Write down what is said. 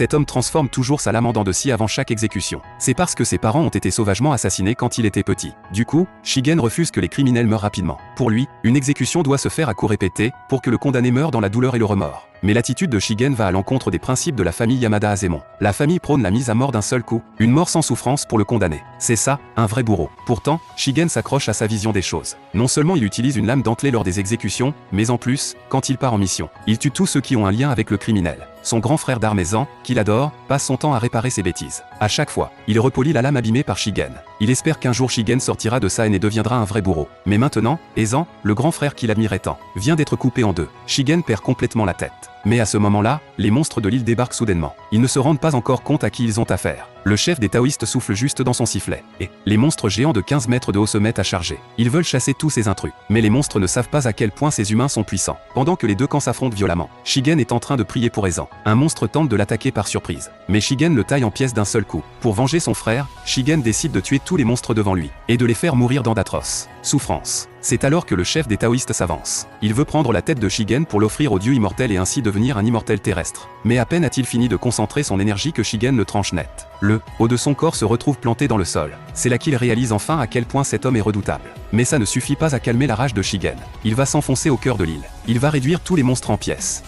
cet homme transforme toujours sa lame en dents de scie avant chaque exécution. C'est parce que ses parents ont été sauvagement assassinés quand il était petit. Du coup, Shigen refuse que les criminels meurent rapidement. Pour lui, une exécution doit se faire à coups répétés, pour que le condamné meure dans la douleur et le remords. Mais l'attitude de Shigen va à l'encontre des principes de la famille Yamada Azemon. La famille prône la mise à mort d'un seul coup, une mort sans souffrance pour le condamné. C'est ça, un vrai bourreau. Pourtant, Shigen s'accroche à sa vision des choses. Non seulement il utilise une lame dentelée lors des exécutions, mais en plus, quand il part en mission, il tue tous ceux qui ont un lien avec le criminel. Son grand frère d'armes Ezan, qu'il adore, passe son temps à réparer ses bêtises. À chaque fois, il repolit la lame abîmée par Shigen. Il espère qu'un jour Shigen sortira de sa haine et deviendra un vrai bourreau. Mais maintenant, Ezan, le grand frère qu'il admirait tant, vient d'être coupé en deux. Shigen perd complètement la tête. Mais à ce moment-là, les monstres de l'île débarquent soudainement. Ils ne se rendent pas encore compte à qui ils ont affaire. Le chef des taoïstes souffle juste dans son sifflet. Et les monstres géants de 15 mètres de haut se mettent à charger. Ils veulent chasser tous ces intrus. Mais les monstres ne savent pas à quel point ces humains sont puissants. Pendant que les deux camps s'affrontent violemment, Shigen est en train de prier pour Ezan. Un monstre tente de l'attaquer par surprise. Mais Shigen le taille en pièces d'un seul coup. Pour venger son frère, Shigen décide de tuer tous les monstres devant lui. Et de les faire mourir dans d'atroces souffrances. C'est alors que le chef des taoïstes s'avance. Il veut prendre la tête de Shigen pour l'offrir au dieu immortel et ainsi devenir un immortel terrestre. Mais à peine a-t-il fini de concentrer son énergie que Shigen le tranche net. Le haut de son corps se retrouve planté dans le sol. C'est là qu'il réalise enfin à quel point cet homme est redoutable. Mais ça ne suffit pas à calmer la rage de Shigen. Il va s'enfoncer au cœur de l'île. Il va réduire tous les monstres en pièces.